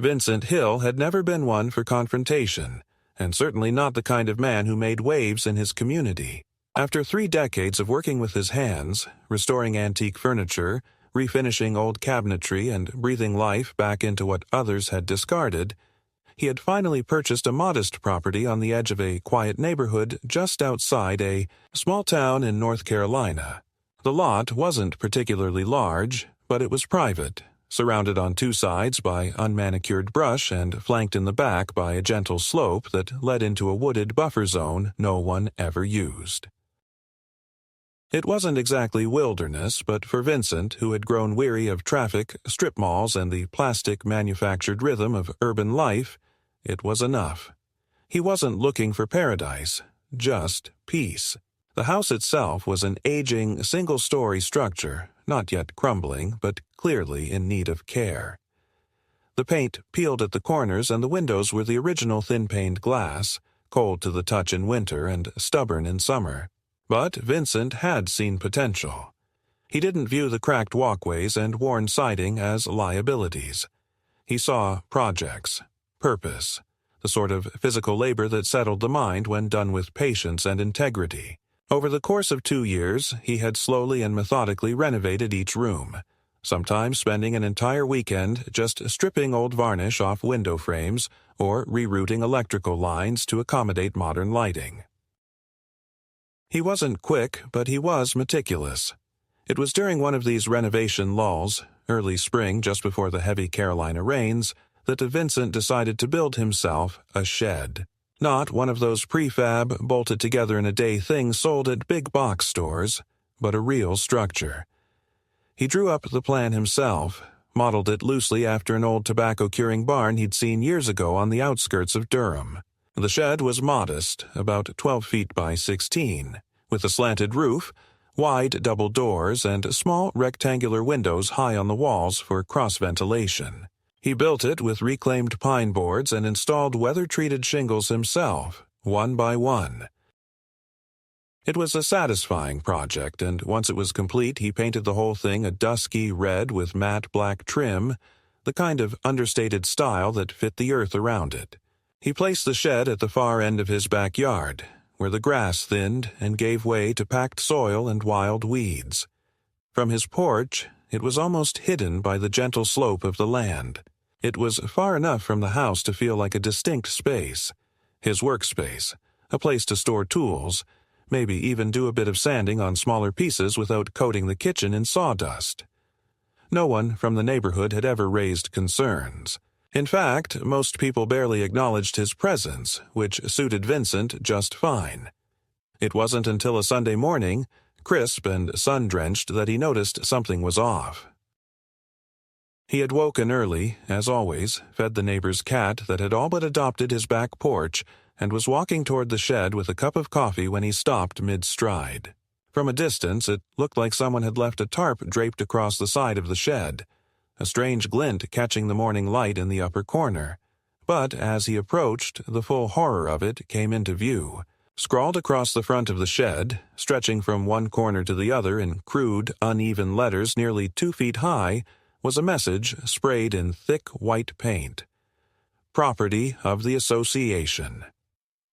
Vincent Hill had never been one for confrontation, and certainly not the kind of man who made waves in his community. After 3 decades of working with his hands, restoring antique furniture, refinishing old cabinetry, and breathing life back into what others had discarded, he had finally purchased a modest property on the edge of a quiet neighborhood just outside a small town in North Carolina. The lot wasn't particularly large, but it was private, surrounded on 2 sides by unmanicured brush and flanked in the back by a gentle slope that led into a wooded buffer zone no one ever used. It wasn't exactly wilderness, but for Vincent, who had grown weary of traffic, strip malls, and the plastic-manufactured rhythm of urban life, it was enough. He wasn't looking for paradise, just peace. The house itself was an aging, single-story structure, not yet crumbling, but clearly in need of care. The paint peeled at the corners, and the windows were the original thin-paned glass, cold to the touch in winter and stubborn in summer. But Vincent had seen potential. He didn't view the cracked walkways and worn siding as liabilities. He saw projects, purpose, the sort of physical labor that settled the mind when done with patience and integrity. Over the course of 2 years, he had slowly and methodically renovated each room, sometimes spending an entire weekend just stripping old varnish off window frames or rerouting electrical lines to accommodate modern lighting. He wasn't quick, but he was meticulous. It was during one of these renovation lulls, early spring just before the heavy Carolina rains, that Vincent decided to build himself a shed. Not one of those prefab, bolted-together-in-a-day things sold at big box stores, but a real structure. He drew up the plan himself, modeled it loosely after an old tobacco-curing barn he'd seen years ago on the outskirts of Durham. The shed was modest, about 12 feet by 16, with a slanted roof, wide double doors, and small rectangular windows high on the walls for cross-ventilation. He built it with reclaimed pine boards and installed weather-treated shingles himself, one by one. It was a satisfying project, and once it was complete, he painted the whole thing a dusky red with matte black trim, the kind of understated style that fit the earth around it. He placed the shed at the far end of his backyard, where the grass thinned and gave way to packed soil and wild weeds. From his porch, it was almost hidden by the gentle slope of the land. It was far enough from the house to feel like a distinct space, his workspace, a place to store tools, maybe even do a bit of sanding on smaller pieces without coating the kitchen in sawdust. No one from the neighborhood had ever raised concerns. In fact, most people barely acknowledged his presence, which suited Vincent just fine. It wasn't until a Sunday morning, crisp and sun-drenched, that he noticed something was off. He had woken early, as always, fed the neighbor's cat that had all but adopted his back porch, and was walking toward the shed with a cup of coffee when he stopped mid-stride. From a distance, it looked like someone had left a tarp draped across the side of the shed, a strange glint catching the morning light in the upper corner. But as he approached, the full horror of it came into view. Scrawled across the front of the shed, stretching from one corner to the other in crude, uneven letters nearly 2 feet high, was a message sprayed in thick white paint. Property of the association.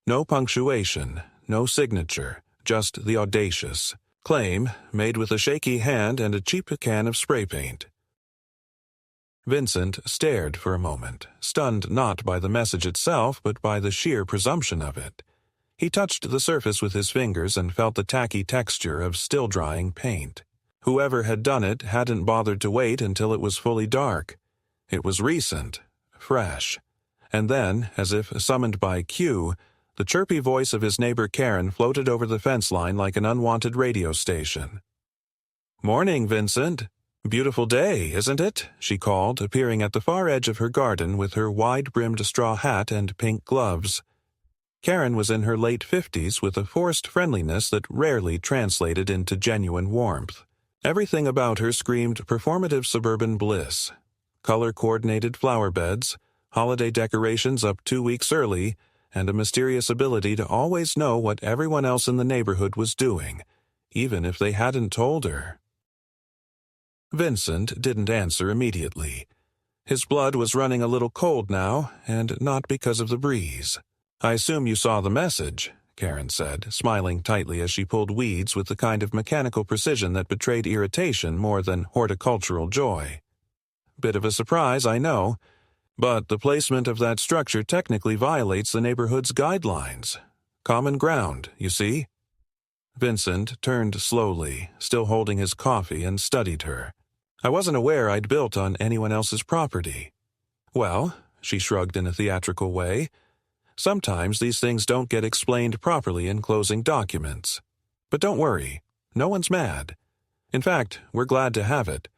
No punctuation, no signature, just the audacious claim made with a shaky hand and a cheap can of spray paint. Vincent stared for a moment, stunned not by the message itself but by the sheer presumption of it. He touched the surface with his fingers and felt the tacky texture of still-drying paint. Whoever had done it hadn't bothered to wait until it was fully dark. It was recent, fresh. And then, as if summoned by cue, the chirpy voice of his neighbor Karen floated over the fence line like an unwanted radio station. "Morning, Vincent. Beautiful day, isn't it?" she called, appearing at the far edge of her garden with her wide-brimmed straw hat and pink gloves. Karen was in her late 50s with a forced friendliness that rarely translated into genuine warmth. Everything about her screamed performative suburban bliss. Color-coordinated flower beds, holiday decorations up 2 weeks early, and a mysterious ability to always know what everyone else in the neighborhood was doing, even if they hadn't told her. Vincent didn't answer immediately. His blood was running a little cold now, and not because of the breeze. "I assume you saw the message," Karen said, smiling tightly as she pulled weeds with the kind of mechanical precision that betrayed irritation more than horticultural joy. "Bit of a surprise, I know, but the placement of that structure technically violates the neighborhood's guidelines. Common ground, you see." Vincent turned slowly, still holding his coffee, and studied her. "I wasn't aware I'd built on anyone else's property." "Well," she shrugged in a theatrical way, "sometimes these things don't get explained properly in closing documents. But don't worry, no one's mad. In fact, we're glad to have it.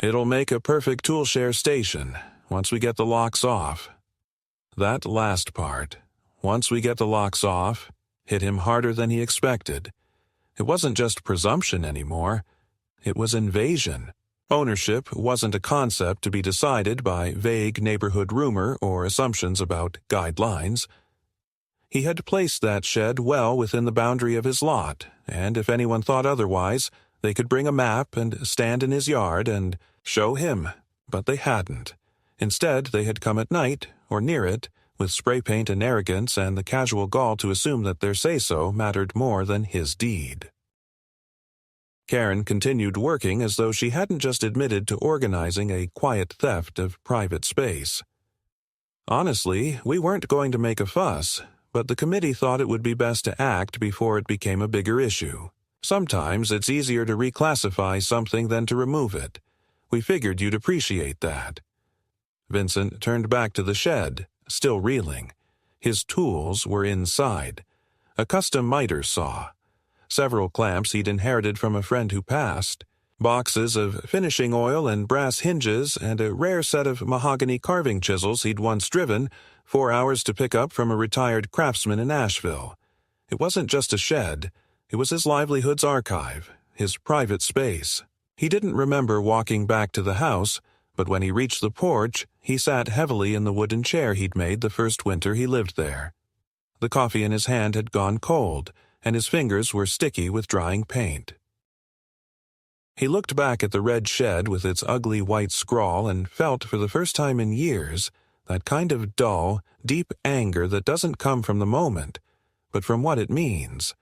It'll make a perfect toolshare station, once we get the locks off." That last part, "once we get the locks off," hit him harder than he expected. It wasn't just presumption anymore. It was invasion. Ownership wasn't a concept to be decided by vague neighborhood rumor or assumptions about guidelines. He had placed that shed well within the boundary of his lot, and if anyone thought otherwise, they could bring a map and stand in his yard and show him, but they hadn't. Instead, they had come at night, or near it, with spray paint and arrogance and the casual gall to assume that their say-so mattered more than his deed. Karen continued working as though she hadn't just admitted to organizing a quiet theft of private space. "Honestly, we weren't going to make a fuss, but the committee thought it would be best to act before it became a bigger issue. Sometimes it's easier to reclassify something than to remove it. We figured you'd appreciate that." Vincent turned back to the shed, still reeling. His tools were inside. A custom miter saw, several clamps he'd inherited from a friend who passed, boxes of finishing oil and brass hinges, and a rare set of mahogany carving chisels he'd once driven 4 hours to pick up from a retired craftsman in Asheville. It wasn't just a shed. It was his livelihood's archive, his private space. He didn't remember walking back to the house, but when he reached the porch, he sat heavily in the wooden chair he'd made the first winter he lived there. The coffee in his hand had gone cold, and his fingers were sticky with drying paint. He looked back at the red shed with its ugly white scrawl and felt for the first time in years that kind of dull, deep anger that doesn't come from the moment, but from what it means.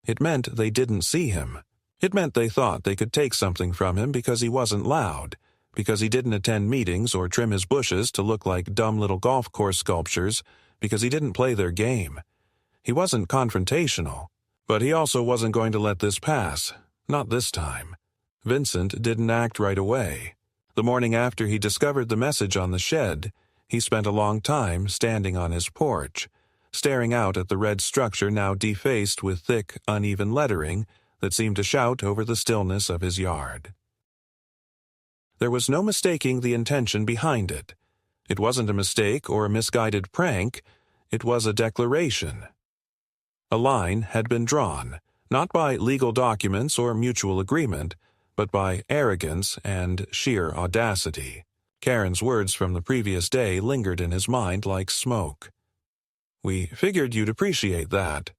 It meant they didn't see him. It meant they thought they could take something from him because he wasn't loud, because he didn't attend meetings or trim his bushes to look like dumb little golf course sculptures, because he didn't play their game. He wasn't confrontational, but he also wasn't going to let this pass, not this time. Vincent didn't act right away. The morning after he discovered the message on the shed, he spent a long time standing on his porch, staring out at the red structure now defaced with thick, uneven lettering that seemed to shout over the stillness of his yard. There was no mistaking the intention behind it. It wasn't a mistake or a misguided prank. It was a declaration. A line had been drawn, not by legal documents or mutual agreement, but by arrogance and sheer audacity. Karen's words from the previous day lingered in his mind like smoke. "We figured you'd appreciate that,"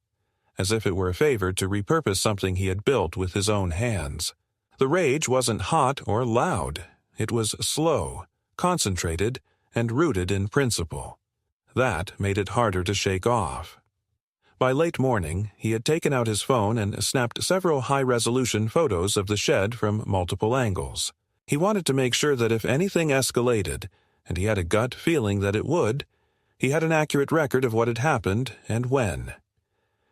as if it were a favor to repurpose something he had built with his own hands. The rage wasn't hot or loud. It was slow, concentrated, and rooted in principle. That made it harder to shake off. By late morning, he had taken out his phone and snapped several high-resolution photos of the shed from multiple angles. He wanted to make sure that if anything escalated, and he had a gut feeling that it would, he had an accurate record of what had happened and when.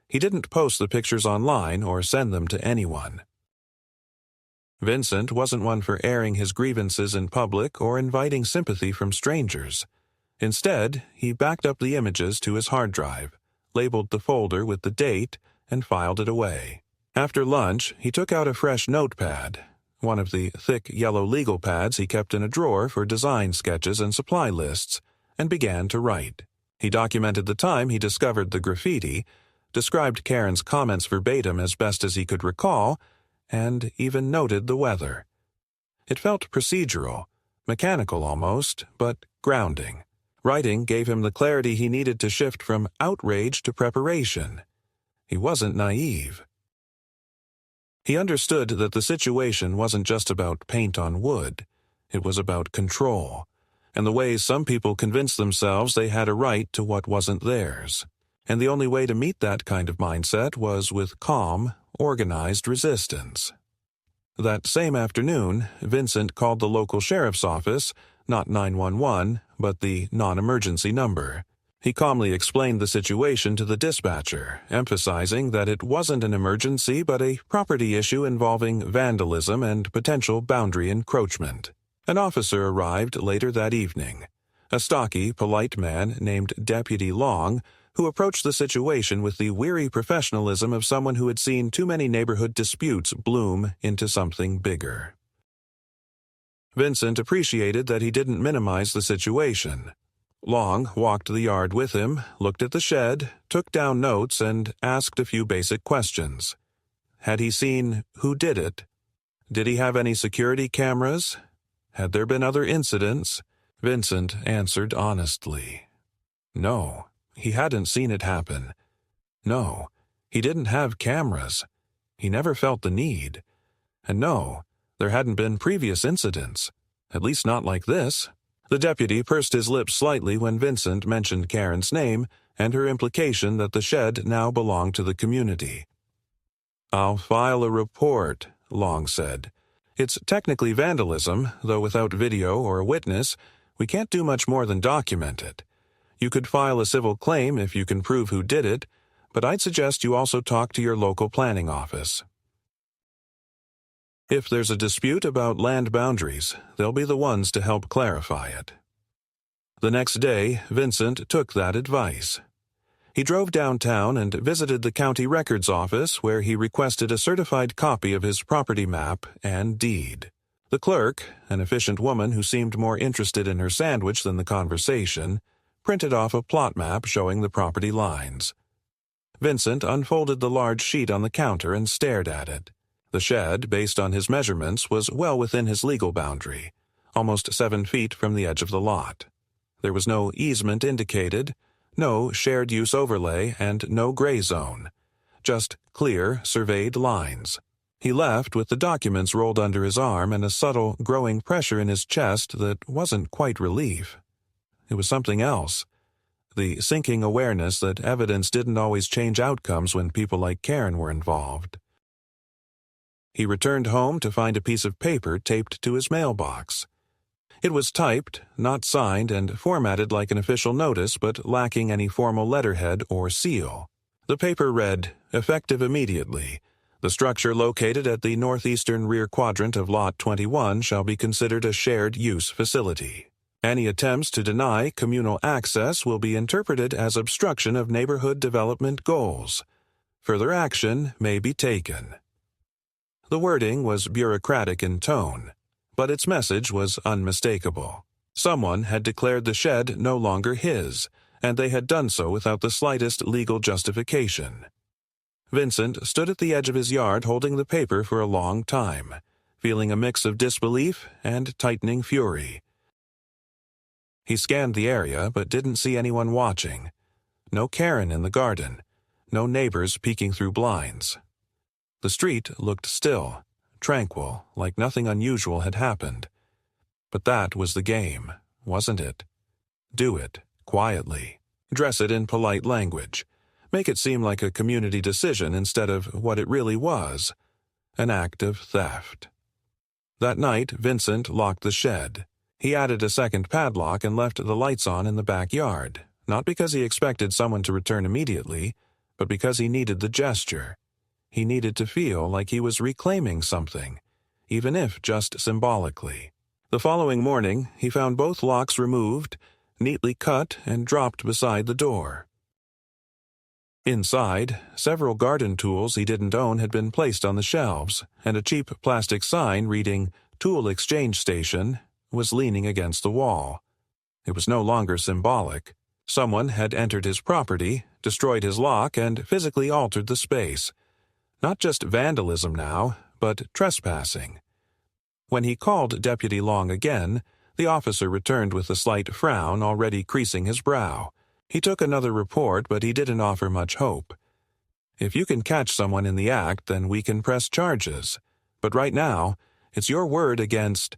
He didn't post the pictures online or send them to anyone. Vincent wasn't one for airing his grievances in public or inviting sympathy from strangers. Instead, he backed up the images to his hard drive, labeled the folder with the date, and filed it away. After lunch, he took out a fresh notepad, one of the thick yellow legal pads he kept in a drawer for design sketches and supply lists, and began to write. He documented the time he discovered the graffiti, described Karen's comments verbatim as best as he could recall, and even noted the weather. It felt procedural, mechanical almost, but grounding. Writing gave him the clarity he needed to shift from outrage to preparation. He wasn't naive. He understood that the situation wasn't just about paint on wood. It was about control, and the ways some people convinced themselves they had a right to what wasn't theirs. And the only way to meet that kind of mindset was with calm, organized resistance. That same afternoon, Vincent called the local sheriff's office, not 911, but the non-emergency number. He calmly explained the situation to the dispatcher, emphasizing that it wasn't an emergency but a property issue involving vandalism and potential boundary encroachment. An officer arrived later that evening, a stocky, polite man named Deputy Long, who approached the situation with the weary professionalism of someone who had seen too many neighborhood disputes bloom into something bigger. Vincent appreciated that he didn't minimize the situation. Long walked the yard with him, looked at the shed, took down notes, and asked a few basic questions. Had he seen who did it? Did he have any security cameras? Had there been other incidents? Vincent answered honestly. No, he hadn't seen it happen. No, he didn't have cameras. He never felt the need. And no, there hadn't been previous incidents, at least not like this. The deputy pursed his lips slightly when Vincent mentioned Karen's name and her implication that the shed now belonged to the community. "I'll file a report," Long said. "It's technically vandalism, though without video or a witness, we can't do much more than document it. You could file a civil claim if you can prove who did it, but I'd suggest you also talk to your local planning office. If there's a dispute about land boundaries, they'll be the ones to help clarify it." The next day, Vincent took that advice. He drove downtown and visited the county records office where he requested a certified copy of his property map and deed. The clerk, an efficient woman who seemed more interested in her sandwich than the conversation, printed off a plot map showing the property lines. Vincent unfolded the large sheet on the counter and stared at it. The shed, based on his measurements, was well within his legal boundary, almost 7 feet from the edge of the lot. There was no easement indicated, no shared use overlay, and no gray zone. Just clear, surveyed lines. He left with the documents rolled under his arm and a subtle, growing pressure in his chest that wasn't quite relief. It was something else. The sinking awareness that evidence didn't always change outcomes when people like Karen were involved. He returned home to find a piece of paper taped to his mailbox. It was typed, not signed, and formatted like an official notice, but lacking any formal letterhead or seal. The paper read, "Effective immediately. The structure located at the northeastern rear quadrant of Lot 21 shall be considered a shared-use facility. Any attempts to deny communal access will be interpreted as obstruction of neighborhood development goals. Further action may be taken." The wording was bureaucratic in tone, but its message was unmistakable. Someone had declared the shed no longer his, and they had done so without the slightest legal justification. Vincent stood at the edge of his yard holding the paper for a long time, feeling a mix of disbelief and tightening fury. He scanned the area but didn't see anyone watching. No Karen in the garden, no neighbors peeking through blinds. The street looked still, tranquil, like nothing unusual had happened. But that was the game, wasn't it? Do it, quietly. Dress it in polite language. Make it seem like a community decision instead of what it really was, an act of theft. That night, Vincent locked the shed. He added a second padlock and left the lights on in the backyard, not because he expected someone to return immediately, but because he needed the gesture. He needed to feel like he was reclaiming something, even if just symbolically. The following morning, he found both locks removed, neatly cut and dropped beside the door. Inside, several garden tools he didn't own had been placed on the shelves, and a cheap plastic sign reading "Tool Exchange Station" was leaning against the wall. It was no longer symbolic. Someone had entered his property, destroyed his lock, and physically altered the space. Not just vandalism now, but trespassing. When he called Deputy Long again, the officer returned with a slight frown already creasing his brow. He took another report, but he didn't offer much hope. "If you can catch someone in the act, then we can press charges. But right now, it's your word against,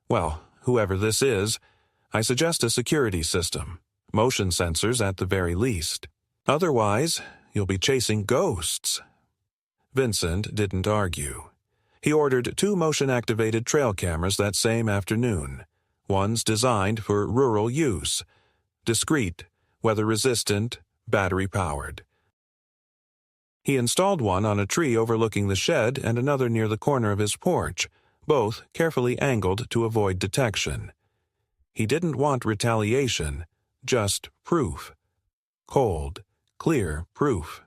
well, whoever this is, I suggest a security system. Motion sensors at the very least. Otherwise, you'll be chasing ghosts." Vincent didn't argue. He ordered 2 motion-activated trail cameras that same afternoon. One's designed for rural use. Discreet, weather-resistant, battery-powered. He installed one on a tree overlooking the shed and another near the corner of his porch, both carefully angled to avoid detection. He didn't want retaliation, just proof. Cold, clear proof.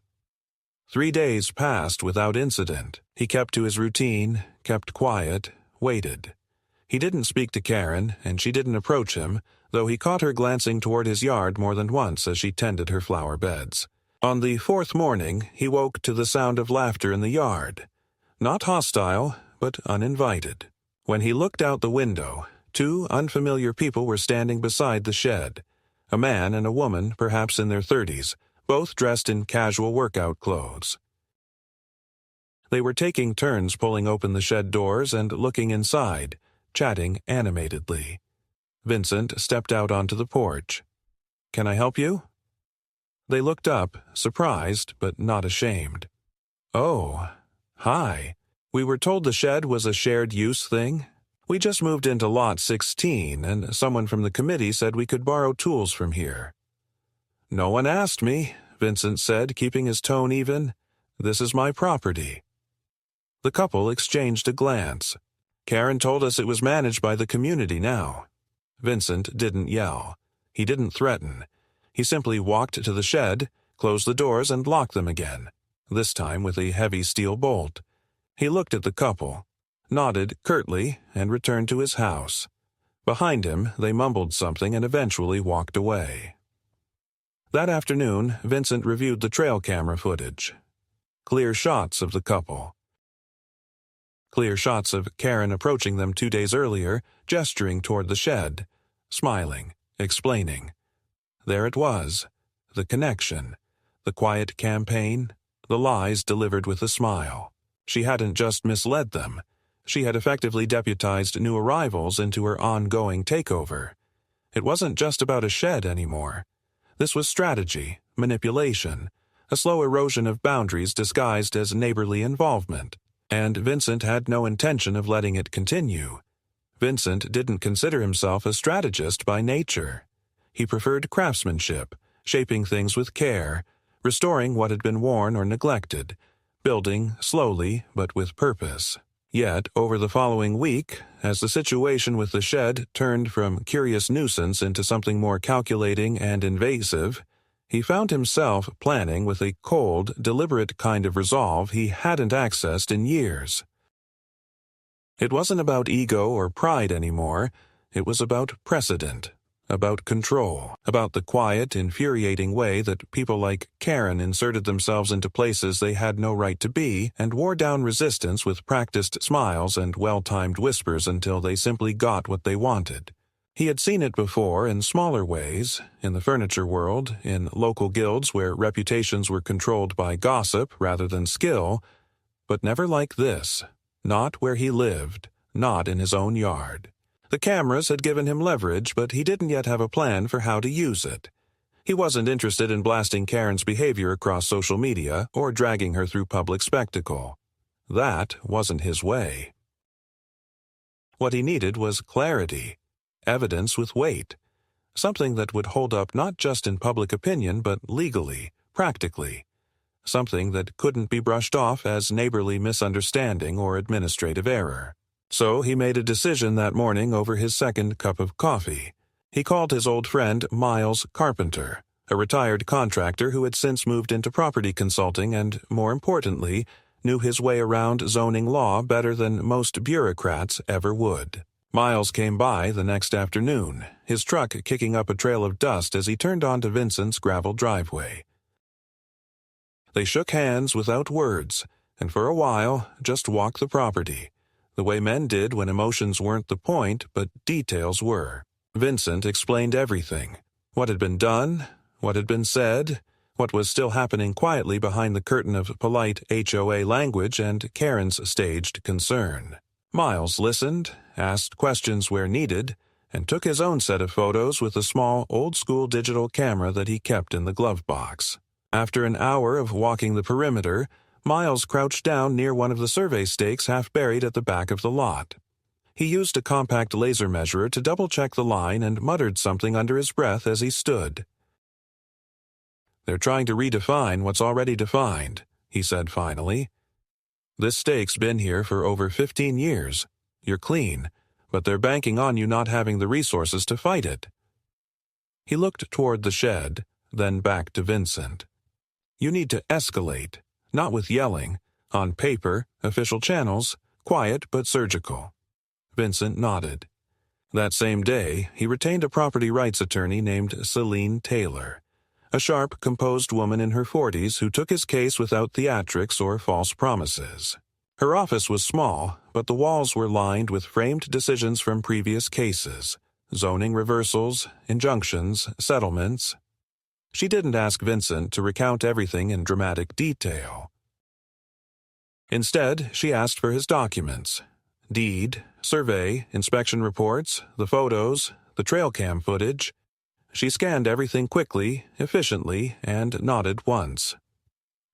3 days passed without incident. He kept to his routine, kept quiet, waited. He didn't speak to Karen, and she didn't approach him, though he caught her glancing toward his yard more than once as she tended her flower beds. On the 4th morning, he woke to the sound of laughter in the yard. Not hostile, but uninvited. When he looked out the window, 2 unfamiliar people were standing beside the shed. A man and a woman, perhaps in their 30s, both dressed in casual workout clothes. They were taking turns pulling open the shed doors and looking inside, chatting animatedly. Vincent stepped out onto the porch. "Can I help you?" They looked up, surprised but not ashamed. "Oh, hi. We were told the shed was a shared-use thing. We just moved into Lot 16, and someone from the committee said we could borrow tools from here." "No one asked me," Vincent said, keeping his tone even. "This is my property." The couple exchanged a glance. Karen told us it was managed by the community now. Vincent didn't yell. He didn't threaten. He simply walked to the shed, closed the doors, and locked them again, this time with a heavy steel bolt. He looked at the couple, nodded curtly, and returned to his house. Behind him, they mumbled something and eventually walked away. That afternoon, Vincent reviewed the trail camera footage. Clear shots of the couple. Clear shots of Karen approaching them 2 days earlier, gesturing toward the shed, smiling, explaining. There it was, the connection, the quiet campaign, the lies delivered with a smile. She hadn't just misled them. She had effectively deputized new arrivals into her ongoing takeover. It wasn't just about a shed anymore. This was strategy, manipulation, a slow erosion of boundaries disguised as neighborly involvement. And Vincent had no intention of letting it continue. Vincent didn't consider himself a strategist by nature. He preferred craftsmanship, shaping things with care, restoring what had been worn or neglected, building slowly but with purpose. Yet, over the following week, as the situation with the shed turned from curious nuisance into something more calculating and invasive, he found himself planning with a cold, deliberate kind of resolve he hadn't accessed in years. It wasn't about ego or pride anymore. It was about precedent, about control, about the quiet, infuriating way that people like Karen inserted themselves into places they had no right to be and wore down resistance with practiced smiles and well-timed whispers until they simply got what they wanted. He had seen it before in smaller ways, in the furniture world, in local guilds where reputations were controlled by gossip rather than skill, but never like this, not where he lived, not in his own yard. The cameras had given him leverage, but he didn't yet have a plan for how to use it. He wasn't interested in blasting Karen's behavior across social media or dragging her through public spectacle. That wasn't his way. What he needed was clarity. Evidence with weight, something that would hold up not just in public opinion but legally, practically, something that couldn't be brushed off as neighborly misunderstanding or administrative error. So he made a decision that morning over his second cup of coffee. He called his old friend Miles Carpenter, a retired contractor who had since moved into property consulting and, more importantly, knew his way around zoning law better than most bureaucrats ever would. Miles came by the next afternoon, his truck kicking up a trail of dust as he turned onto Vincent's gravel driveway. They shook hands without words, and for a while just walked the property, the way men did when emotions weren't the point but details were. Vincent explained everything, what had been done, what had been said, what was still happening quietly behind the curtain of polite HOA language and Karen's staged concern. Miles listened, asked questions where needed, and took his own set of photos with a small, old-school digital camera that he kept in the glove box. After an hour of walking the perimeter, Miles crouched down near one of the survey stakes half buried at the back of the lot. He used a compact laser measurer to double-check the line and muttered something under his breath as he stood. "They're trying to redefine what's already defined," he said finally. "This stake's been here for over 15 years. You're clean, but they're banking on you not having the resources to fight it." He looked toward the shed, then back to Vincent. "You need to escalate, not with yelling, on paper, official channels, quiet but surgical." Vincent nodded. That same day, he retained a property rights attorney named Celine Taylor, a sharp, composed woman in her 40s who took his case without theatrics or false promises. Her office was small, but the walls were lined with framed decisions from previous cases, zoning reversals, injunctions, settlements. She didn't ask Vincent to recount everything in dramatic detail. Instead, she asked for his documents: deed, survey, inspection reports, the photos, the trail cam footage. She scanned everything quickly, efficiently, and nodded once.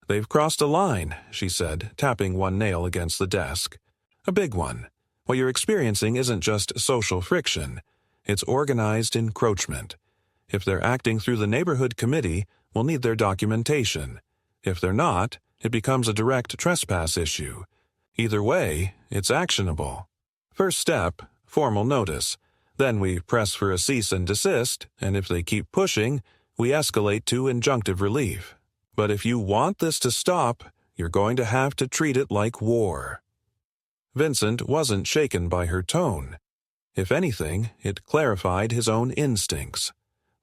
"They've crossed a line," she said, tapping one nail against the desk. "A big one. What you're experiencing isn't just social friction. It's organized encroachment. If they're acting through the neighborhood committee, we'll need their documentation. If they're not, it becomes a direct trespass issue. Either way, it's actionable. First step, formal notice. Then we press for a cease and desist, and if they keep pushing, we escalate to injunctive relief. But if you want this to stop, you're going to have to treat it like war." Vincent wasn't shaken by her tone. If anything, it clarified his own instincts.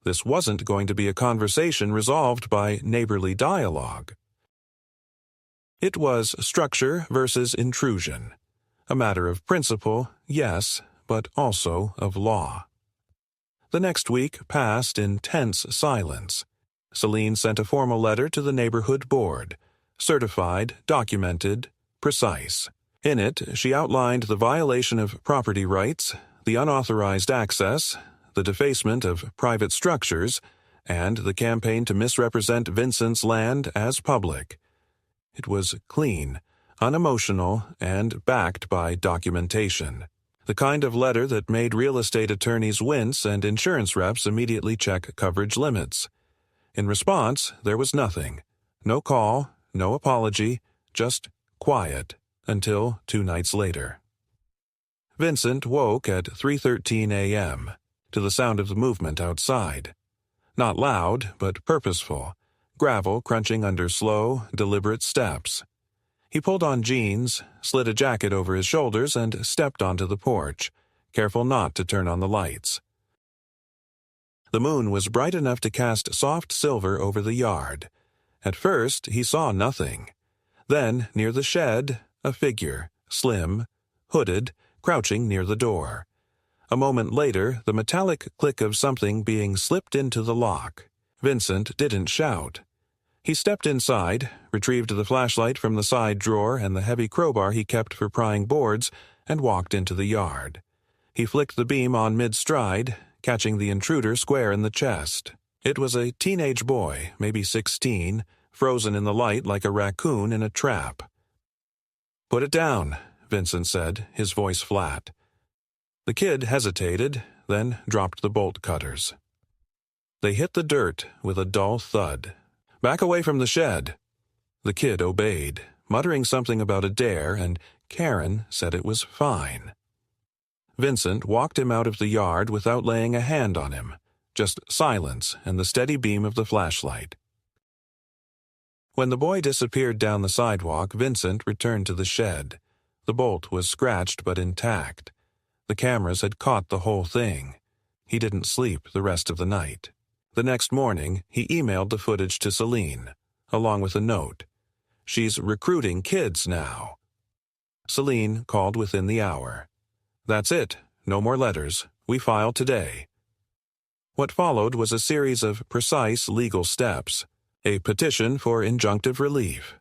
This wasn't going to be a conversation resolved by neighborly dialogue. It was structure versus intrusion. A matter of principle, yes, but also of law. The next week passed in tense silence. Celine sent a formal letter to the neighborhood board, certified, documented, precise. In it, she outlined the violation of property rights, the unauthorized access, the defacement of private structures, and the campaign to misrepresent Vincent's land as public. It was clean, unemotional, and backed by documentation. The kind of letter that made real estate attorneys wince and insurance reps immediately check coverage limits. In response, there was nothing. No call, no apology, just quiet, until 2 nights later. Vincent woke at 3:13 a.m., to the sound of the movement outside. Not loud, but purposeful, gravel crunching under slow, deliberate steps. He pulled on jeans, slid a jacket over his shoulders, and stepped onto the porch, careful not to turn on the lights. The moon was bright enough to cast soft silver over the yard. At first, he saw nothing. Then, near the shed, a figure, slim, hooded, crouching near the door. A moment later, the metallic click of something being slipped into the lock. Vincent didn't shout. He stepped inside, retrieved the flashlight from the side drawer and the heavy crowbar he kept for prying boards, and walked into the yard. He flicked the beam on mid-stride, catching the intruder square in the chest. It was a teenage boy, maybe 16, frozen in the light like a raccoon in a trap. "Put it down," Vincent said, his voice flat. The kid hesitated, then dropped the bolt cutters. They hit the dirt with a dull thud. "Back away from the shed." The kid obeyed, muttering something about a dare, and Karen said it was fine. Vincent walked him out of the yard without laying a hand on him, just silence and the steady beam of the flashlight. When the boy disappeared down the sidewalk, Vincent returned to the shed. The bolt was scratched but intact. The cameras had caught the whole thing. He didn't sleep the rest of the night. The next morning, he emailed the footage to Celine, along with a note. "She's recruiting kids now." Celine called within the hour. "That's it. No more letters. We file today." What followed was a series of precise legal steps. A petition for injunctive relief.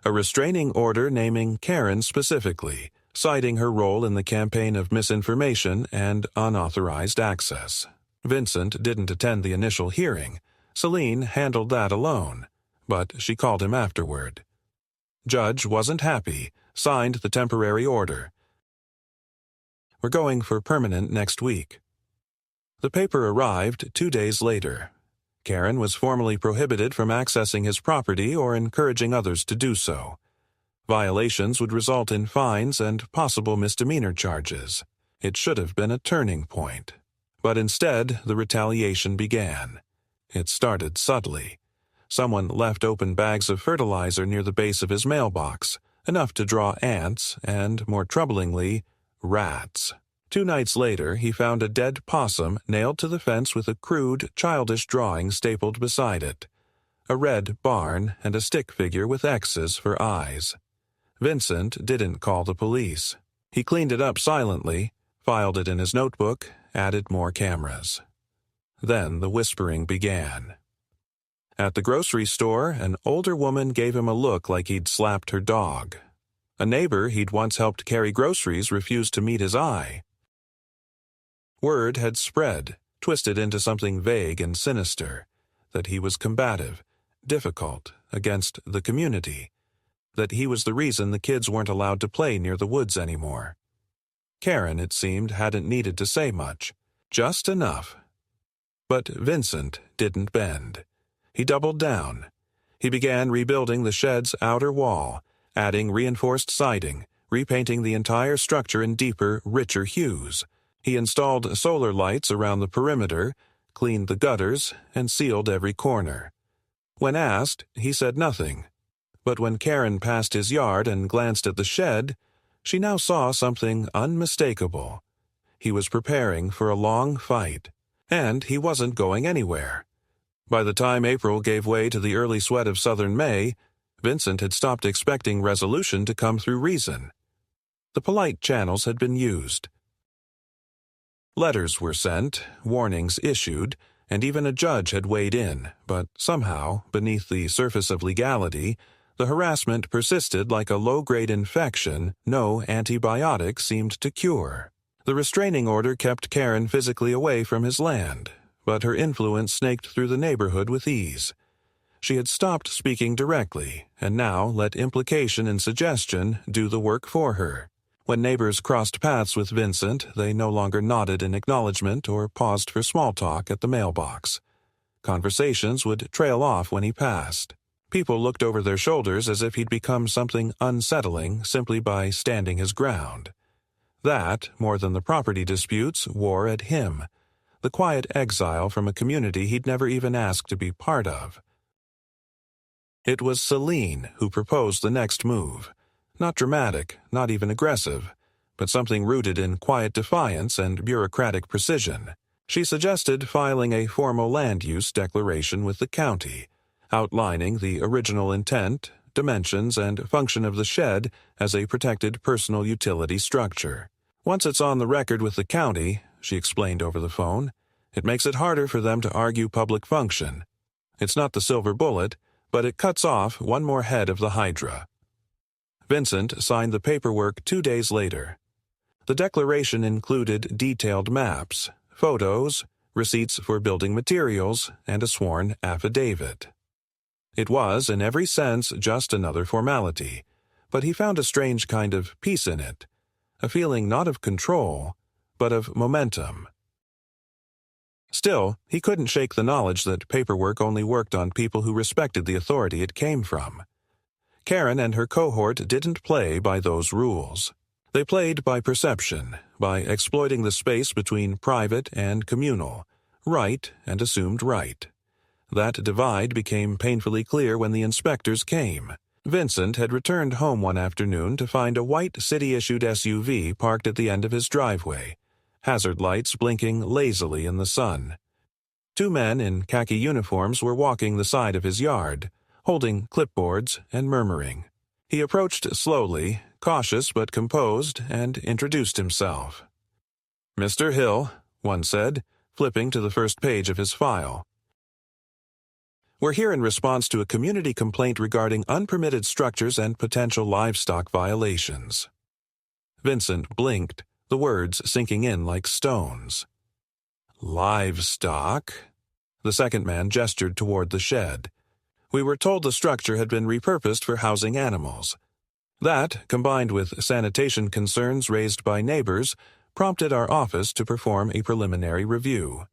A restraining order naming Karen specifically, citing her role in the campaign of misinformation and unauthorized access. Vincent didn't attend the initial hearing. Celine handled that alone, but she called him afterward. Judge wasn't happy, signed the temporary order. "We're going for permanent next week." The paper arrived 2 days later. Karen was formally prohibited from accessing his property or encouraging others to do so. Violations would result in fines and possible misdemeanor charges. It should have been a turning point. But instead, the retaliation began. It started subtly. Someone left open bags of fertilizer near the base of his mailbox, enough to draw ants and, more troublingly, rats. 2 nights later, he found a dead possum nailed to the fence with a crude, childish drawing stapled beside it. A red barn and a stick figure with X's for eyes. Vincent didn't call the police. He cleaned it up silently, filed it in his notebook, added more cameras. Then the whispering began. At the grocery store, an older woman gave him a look like he'd slapped her dog. A neighbor he'd once helped carry groceries refused to meet his eye. Word had spread, twisted into something vague and sinister, that he was combative, difficult, against the community, that he was the reason the kids weren't allowed to play near the woods anymore. Karen, it seemed, hadn't needed to say much, just enough. But Vincent didn't bend. He doubled down. He began rebuilding the shed's outer wall, adding reinforced siding, repainting the entire structure in deeper, richer hues. He installed solar lights around the perimeter, cleaned the gutters, and sealed every corner. When asked, he said nothing. But when Karen passed his yard and glanced at the shed, she now saw something unmistakable. He was preparing for a long fight, and he wasn't going anywhere. By the time April gave way to the early sweat of southern May, Vincent had stopped expecting resolution to come through reason. The polite channels had been used. Letters were sent, warnings issued, and even a judge had weighed in, but somehow, beneath the surface of legality, the harassment persisted like a low-grade infection no antibiotic seemed to cure. The restraining order kept Karen physically away from his land, but her influence snaked through the neighborhood with ease. She had stopped speaking directly, and now let implication and suggestion do the work for her. When neighbors crossed paths with Vincent, they no longer nodded in acknowledgement or paused for small talk at the mailbox. Conversations would trail off when he passed. People looked over their shoulders as if he'd become something unsettling simply by standing his ground. That, more than the property disputes, wore at him, the quiet exile from a community he'd never even asked to be part of. It was Celine who proposed the next move. Not dramatic, not even aggressive, but something rooted in quiet defiance and bureaucratic precision. She suggested filing a formal land use declaration with the county, outlining the original intent, dimensions, and function of the shed as a protected personal utility structure. Once it's on the record with the county, she explained over the phone, it makes it harder for them to argue public function. It's not the silver bullet, but it cuts off one more head of the hydra. Vincent signed the paperwork 2 days later. The declaration included detailed maps, photos, receipts for building materials, and a sworn affidavit. It was, in every sense, just another formality, but he found a strange kind of peace in it, a feeling not of control, but of momentum. Still, he couldn't shake the knowledge that paperwork only worked on people who respected the authority it came from. Karen and her cohort didn't play by those rules. They played by perception, by exploiting the space between private and communal, right and assumed right. That divide became painfully clear when the inspectors came. Vincent had returned home one afternoon to find a white city-issued SUV parked at the end of his driveway, hazard lights blinking lazily in the sun. 2 men in khaki uniforms were walking the side of his yard, holding clipboards and murmuring. He approached slowly, cautious but composed, and introduced himself. "Mr. Hill," one said, flipping to the first page of his file. "We're here in response to a community complaint regarding unpermitted structures and potential livestock violations." Vincent blinked, the words sinking in like stones. Livestock? The second man gestured toward the shed. We were told the structure had been repurposed for housing animals. That, combined with sanitation concerns raised by neighbors, prompted our office to perform a preliminary review.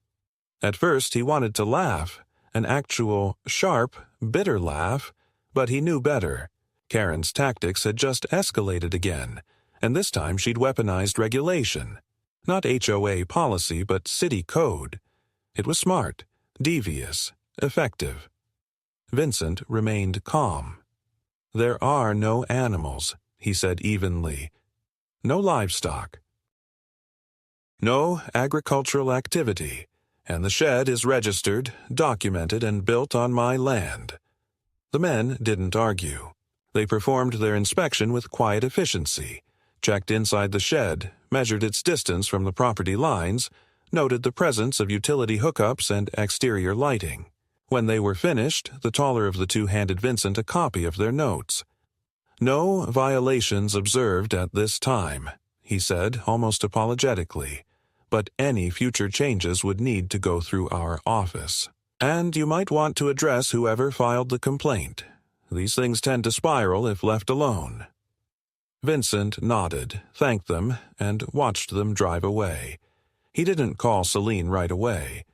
At first he wanted to laugh, an actual, sharp, bitter laugh, but he knew better. Karen's tactics had just escalated again, and this time she'd weaponized regulation. Not HOA policy, but city code. It was smart, devious, effective. Vincent remained calm. There are no animals, he said evenly. No livestock. No agricultural activity, and the shed is registered, documented, and built on my land. The men didn't argue. They performed their inspection with quiet efficiency, checked inside the shed, measured its distance from the property lines, noted the presence of utility hookups and exterior lighting. When they were finished, the taller of the two handed Vincent a copy of their notes. No violations observed at this time, he said, almost apologetically, but any future changes would need to go through our office. And you might want to address whoever filed the complaint. These things tend to spiral if left alone. Vincent nodded, thanked them, and watched them drive away. He didn't call Celine right away.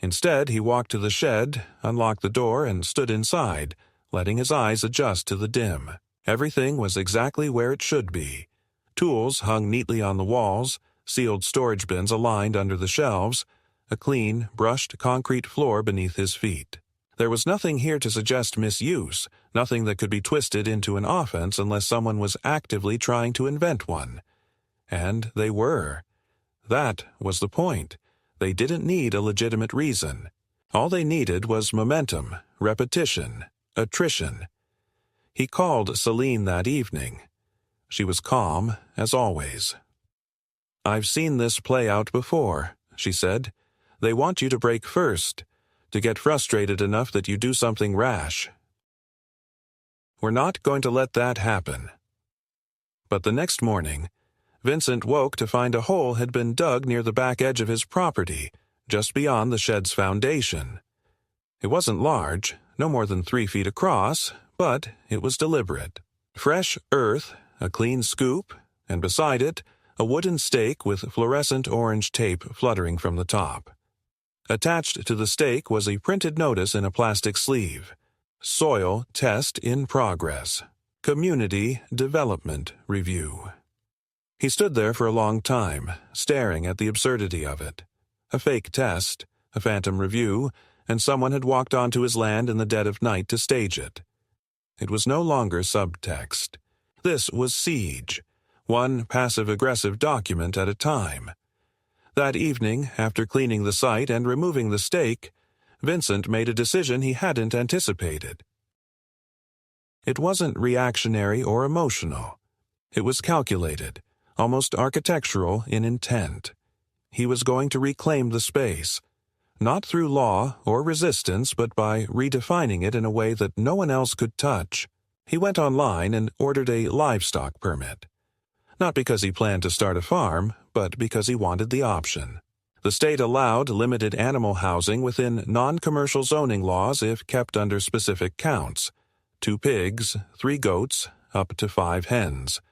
Instead, he walked to the shed, unlocked the door, and stood inside, letting his eyes adjust to the dim. Everything was exactly where it should be. Tools hung neatly on the walls, sealed storage bins aligned under the shelves, a clean, brushed concrete floor beneath his feet. There was nothing here to suggest misuse, nothing that could be twisted into an offense unless someone was actively trying to invent one. And they were. That was the point. They didn't need a legitimate reason. All they needed was momentum, repetition, attrition. He called Celine that evening. She was calm, as always. "I've seen this play out before," she said. "They want you to break first, to get frustrated enough that you do something rash. We're not going to let that happen." But the next morning, Vincent woke to find a hole had been dug near the back edge of his property, just beyond the shed's foundation. It wasn't large, no more than 3 feet across, but it was deliberate. Fresh earth, a clean scoop, and beside it, a wooden stake with fluorescent orange tape fluttering from the top. Attached to the stake was a printed notice in a plastic sleeve. Soil test in progress. Community development review. He stood there for a long time, staring at the absurdity of it. A fake test, a phantom review, and someone had walked onto his land in the dead of night to stage it. It was no longer subtext. This was siege, one passive-aggressive document at a time. That evening, after cleaning the site and removing the stake, Vincent made a decision he hadn't anticipated. It wasn't reactionary or emotional. It was calculated, almost architectural in intent. He was going to reclaim the space, not through law or resistance, but by redefining it in a way that no one else could touch. He went online and ordered a livestock permit. Not because he planned to start a farm, but because he wanted the option. The state allowed limited animal housing within non-commercial zoning laws if kept under specific counts: 2 pigs, 3 goats, up to 5 hens.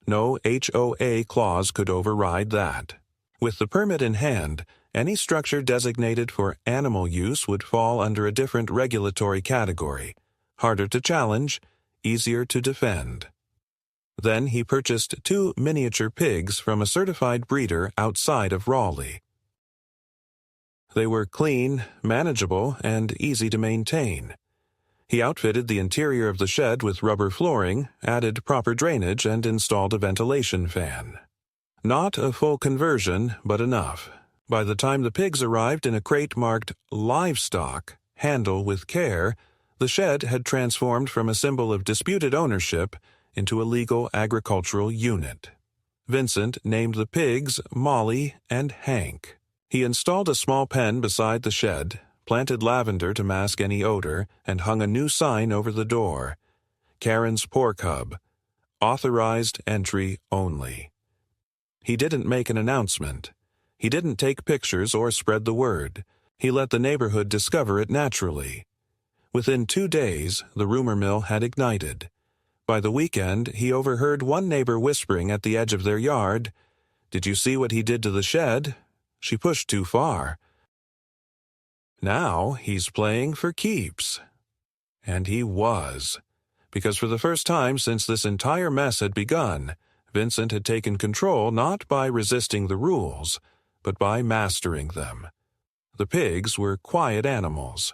No HOA clause could override that. With the permit in hand, any structure designated for animal use would fall under a different regulatory category, harder to challenge, easier to defend. Then he purchased 2 miniature pigs from a certified breeder outside of Raleigh. They were clean, manageable, and easy to maintain. He outfitted the interior of the shed with rubber flooring, added proper drainage, and installed a ventilation fan. Not a full conversion, but enough. By the time the pigs arrived in a crate marked "Livestock, Handle with Care," the shed had transformed from a symbol of disputed ownership into a legal agricultural unit. Vincent named the pigs Molly and Hank. He installed a small pen beside the shed, planted lavender to mask any odor, and hung a new sign over the door: Karen's Pork Hub. Authorized entry only. He didn't make an announcement. He didn't take pictures or spread the word. He let the neighborhood discover it naturally. Within 2 days, the rumor mill had ignited. By the weekend, he overheard one neighbor whispering at the edge of their yard, "Did you see what he did to the shed? She pushed too far." Now he's playing for keeps. And he was. Because for the first time since this entire mess had begun, Vincent had taken control not by resisting the rules, but by mastering them. The pigs were quiet animals.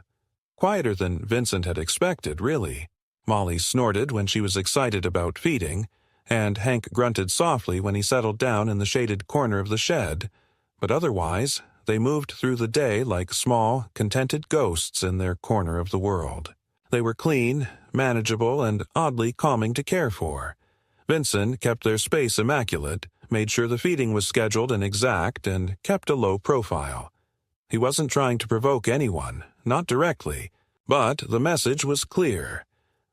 Quieter than Vincent had expected, really. Molly snorted when she was excited about feeding, and Hank grunted softly when he settled down in the shaded corner of the shed, but otherwise they moved through the day like small, contented ghosts in their corner of the world. They were clean, manageable, and oddly calming to care for. Vincent kept their space immaculate, made sure the feeding was scheduled and exact, and kept a low profile. He wasn't trying to provoke anyone, not directly, but the message was clear.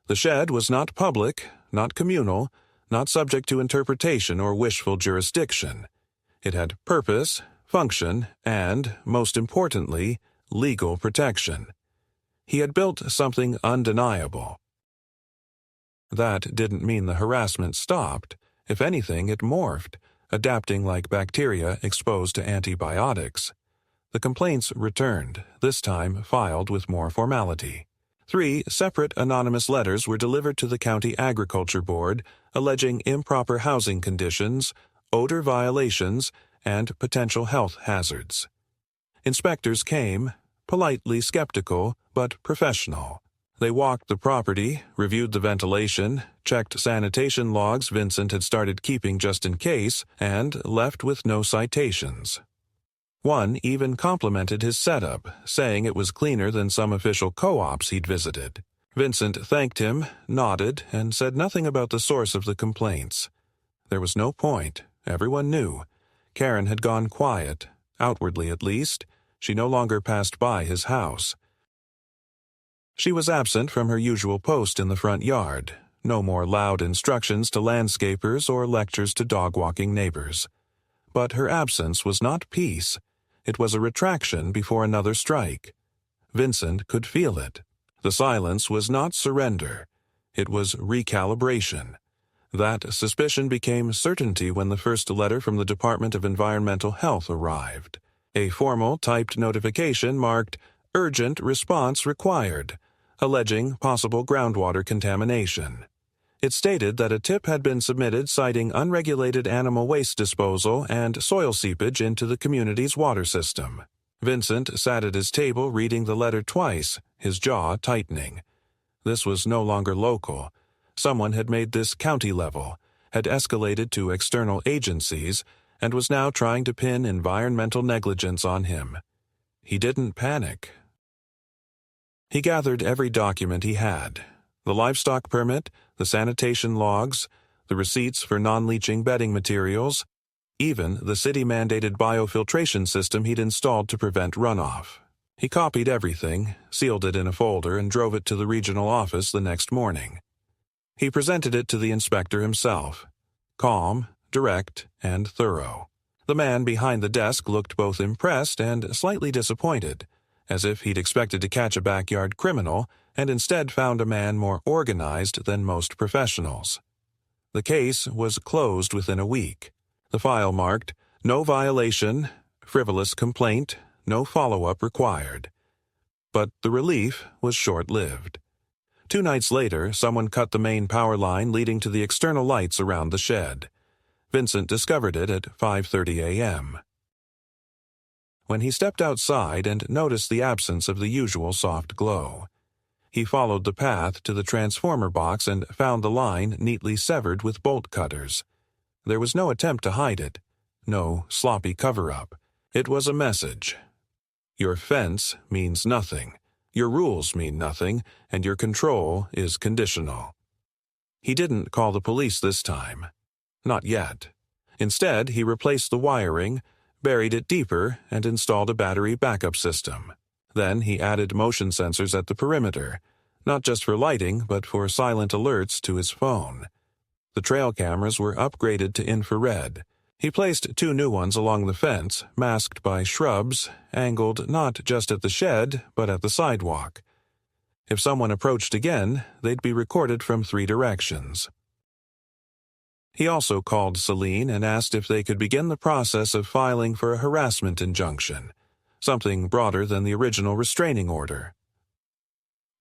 The shed was not public, not communal, not subject to interpretation or wishful jurisdiction. It had purpose, function, and, most importantly, legal protection. He had built something undeniable. That didn't mean the harassment stopped. If anything, it morphed, adapting like bacteria exposed to antibiotics. The complaints returned, this time filed with more formality. 3 separate anonymous letters were delivered to the County Agriculture Board, alleging improper housing conditions, odor violations, and potential health hazards. Inspectors came, politely skeptical, but professional. They walked the property, reviewed the ventilation, checked sanitation logs Vincent had started keeping just in case, and left with no citations. One even complimented his setup, saying it was cleaner than some official co-ops he'd visited. Vincent thanked him, nodded, and said nothing about the source of the complaints. There was no point. Everyone knew. Karen had gone quiet, outwardly at least. She no longer passed by his house. She was absent from her usual post in the front yard. No more loud instructions to landscapers or lectures to dog-walking neighbors. But her absence was not peace. It was a retraction before another strike. Vincent could feel it. The silence was not surrender. It was recalibration. That suspicion became certainty when the first letter from the Department of Environmental Health arrived. A formal typed notification marked "Urgent Response Required," alleging possible groundwater contamination. It stated that a tip had been submitted citing unregulated animal waste disposal and soil seepage into the community's water system. Vincent sat at his table reading the letter twice, his jaw tightening. This was no longer local. Someone had made this county level, had escalated to external agencies, and was now trying to pin environmental negligence on him. He didn't panic. He gathered every document he had. The livestock permit, the sanitation logs, the receipts for non-leaching bedding materials, even the city-mandated biofiltration system he'd installed to prevent runoff. He copied everything, sealed it in a folder, and drove it to the regional office the next morning. He presented it to the inspector himself. Calm, direct, and thorough. The man behind the desk looked both impressed and slightly disappointed, as if he'd expected to catch a backyard criminal and instead found a man more organized than most professionals. The case was closed within a week. The file marked, "No violation, frivolous complaint, no follow-up required." But the relief was short-lived. 2 nights later, someone cut the main power line leading to the external lights around the shed. Vincent discovered it at 5:30 a.m. When he stepped outside and noticed the absence of the usual soft glow, he followed the path to the transformer box and found the line neatly severed with bolt cutters. There was no attempt to hide it, no sloppy cover-up. It was a message. Your fence means nothing, your rules mean nothing, and your control is conditional. He didn't call the police this time. Not yet. Instead, he replaced the wiring, buried it deeper, and installed a battery backup system. Then he added motion sensors at the perimeter, not just for lighting, but for silent alerts to his phone. The trail cameras were upgraded to infrared. He placed 2 new ones along the fence, masked by shrubs, angled not just at the shed, but at the sidewalk. If someone approached again, they'd be recorded from 3 directions. He also called Celine and asked if they could begin the process of filing for a harassment injunction, something broader than the original restraining order.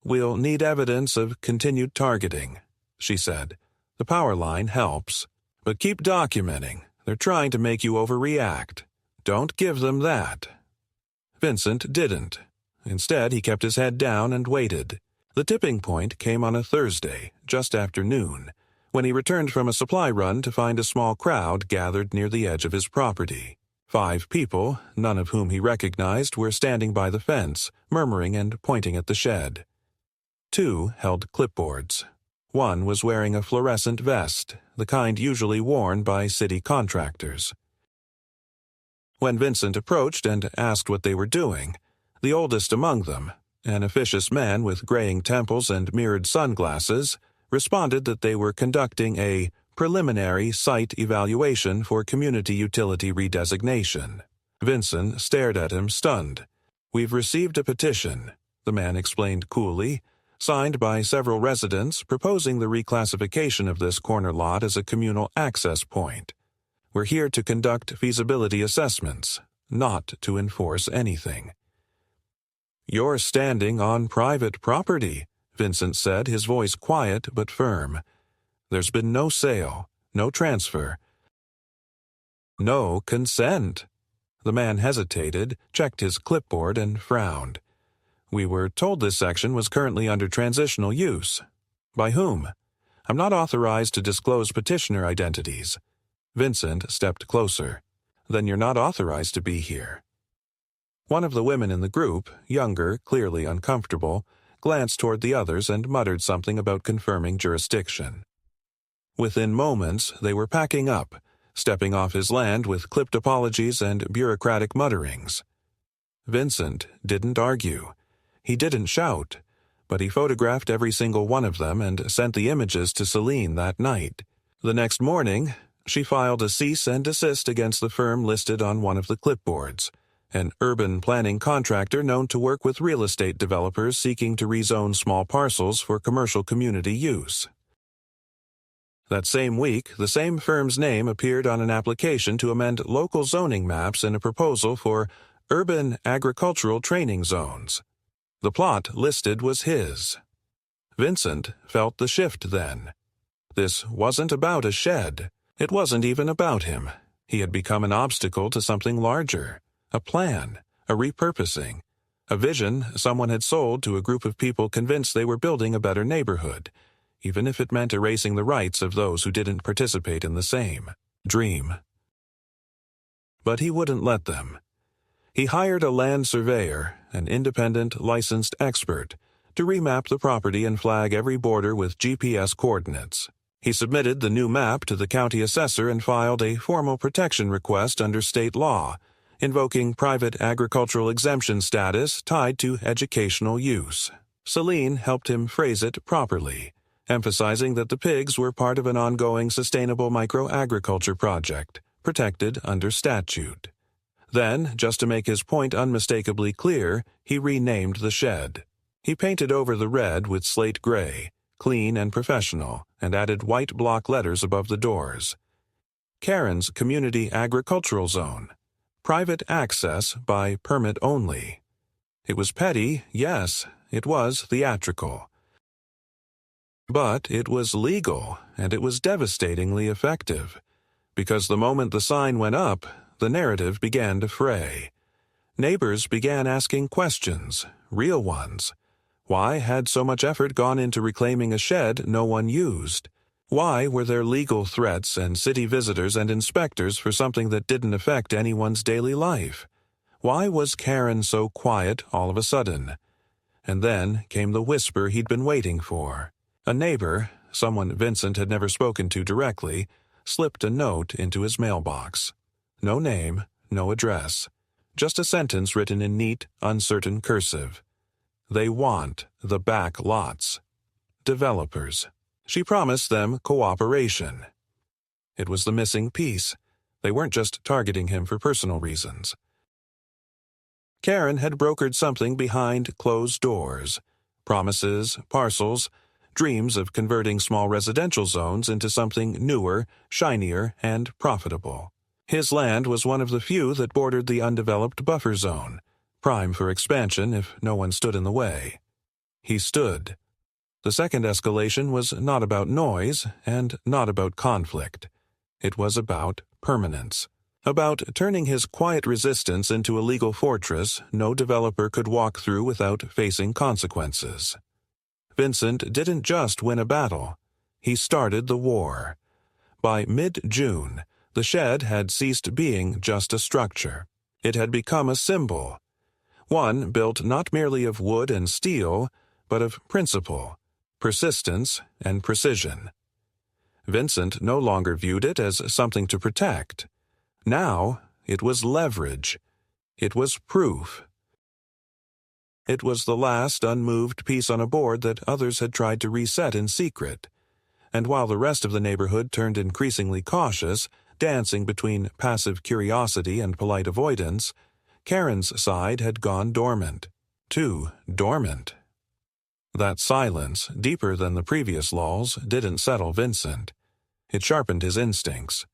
"We'll need evidence of continued targeting," she said. "The power line helps. But keep documenting. They're trying to make you overreact. Don't give them that." Vincent didn't. Instead, he kept his head down and waited. The tipping point came on a Thursday, just after noon, when he returned from a supply run to find a small crowd gathered near the edge of his property. 5 people, none of whom he recognized, were standing by the fence, murmuring and pointing at the shed. 2 held clipboards. 1 was wearing a fluorescent vest, the kind usually worn by city contractors. When Vincent approached and asked what they were doing, the oldest among them, an officious man with graying temples and mirrored sunglasses, responded that they were conducting a preliminary site evaluation for community utility redesignation. Vincent stared at him, stunned. "We've received a petition," the man explained coolly, "signed by several residents proposing the reclassification of this corner lot as a communal access point. We're here to conduct feasibility assessments, not to enforce anything." "You're standing on private property," Vincent said, his voice quiet but firm. "There's been no sale, no transfer, no consent." The man hesitated, checked his clipboard, and frowned. "We were told this section was currently under transitional use." "By whom?" "I'm not authorized to disclose petitioner identities." Vincent stepped closer. "Then you're not authorized to be here." One of the women in the group, younger, clearly uncomfortable, glanced toward the others and muttered something about confirming jurisdiction. Within moments, they were packing up, stepping off his land with clipped apologies and bureaucratic mutterings. Vincent didn't argue. He didn't shout, but he photographed every single one of them and sent the images to Celine that night. The next morning, she filed a cease and desist against the firm listed on one of the clipboards, an urban planning contractor known to work with real estate developers seeking to rezone small parcels for commercial community use. That same week, the same firm's name appeared on an application to amend local zoning maps in a proposal for urban agricultural training zones. The plot listed was his. Vincent felt the shift then. This wasn't about a shed. It wasn't even about him. He had become an obstacle to something larger. A plan, a repurposing, a vision someone had sold to a group of people convinced they were building a better neighborhood, even if it meant erasing the rights of those who didn't participate in the same dream. But he wouldn't let them. He hired a land surveyor, an independent, licensed expert, to remap the property and flag every border with GPS coordinates. He submitted the new map to the county assessor and filed a formal protection request under state law, invoking private agricultural exemption status tied to educational use. Celine helped him phrase it properly, emphasizing that the pigs were part of an ongoing sustainable microagriculture project, protected under statute. Then, just to make his point unmistakably clear, he renamed the shed. He painted over the red with slate gray, clean and professional, and added white block letters above the doors. Karen's Community Agricultural Zone. Private access by permit only. It was petty, yes, it was theatrical. But it was legal, and it was devastatingly effective. Because the moment the sign went up, the narrative began to fray. Neighbors began asking questions, real ones. Why had so much effort gone into reclaiming a shed no one used? Why were there legal threats and city visitors and inspectors for something that didn't affect anyone's daily life? Why was Karen so quiet all of a sudden? And then came the whisper he'd been waiting for. A neighbor, someone Vincent had never spoken to directly, slipped a note into his mailbox. No name, no address. Just a sentence written in neat, uncertain cursive. They want the back lots. Developers. She promised them cooperation. It was the missing piece. They weren't just targeting him for personal reasons. Karen had brokered something behind closed doors. Promises, parcels, dreams of converting small residential zones into something newer, shinier, and profitable. His land was one of the few that bordered the undeveloped buffer zone, prime for expansion if no one stood in the way. He stood. The second escalation was not about noise and not about conflict. It was about permanence. About turning his quiet resistance into a legal fortress no developer could walk through without facing consequences. Vincent didn't just win a battle. He started the war. By mid-June, the shed had ceased being just a structure. It had become a symbol. One built not merely of wood and steel, but of principle, persistence, and precision. Vincent no longer viewed it as something to protect. Now, it was leverage. It was proof. It was the last unmoved piece on a board that others had tried to reset in secret. And while the rest of the neighborhood turned increasingly cautious, dancing between passive curiosity and polite avoidance, Karen's side had gone dormant. Too dormant. That silence, deeper than the previous lulls, didn't settle Vincent. It sharpened his instincts.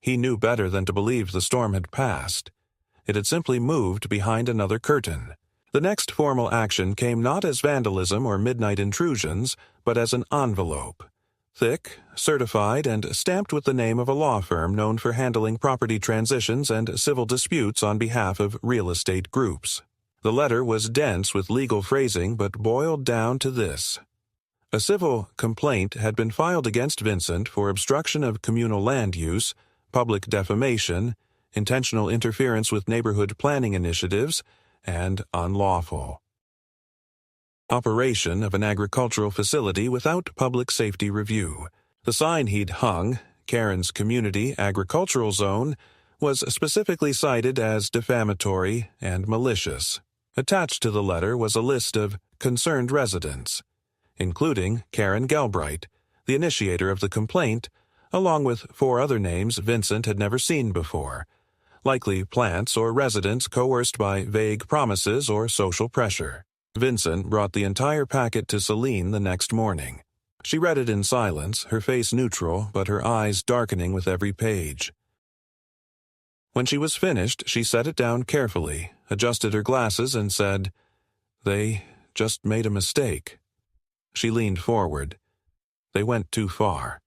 He knew better than to believe the storm had passed. It had simply moved behind another curtain. The next formal action came not as vandalism or midnight intrusions, but as an envelope. Thick, certified, and stamped with the name of a law firm known for handling property transitions and civil disputes on behalf of real estate groups. The letter was dense with legal phrasing but boiled down to this. A civil complaint had been filed against Vincent for obstruction of communal land use, public defamation, intentional interference with neighborhood planning initiatives, and unlawful operation of an agricultural facility without public safety review. The sign he'd hung, Karen's Community Agricultural Zone, was specifically cited as defamatory and malicious. Attached to the letter was a list of concerned residents, including Karen Gelbright, the initiator of the complaint, along with 4 other names Vincent had never seen before, likely plants or residents coerced by vague promises or social pressure. Vincent brought the entire packet to Celine the next morning. She read it in silence, her face neutral, but her eyes darkening with every page. When she was finished, she set it down carefully, adjusted her glasses, and said, "They just made a mistake." She leaned forward. They went too far.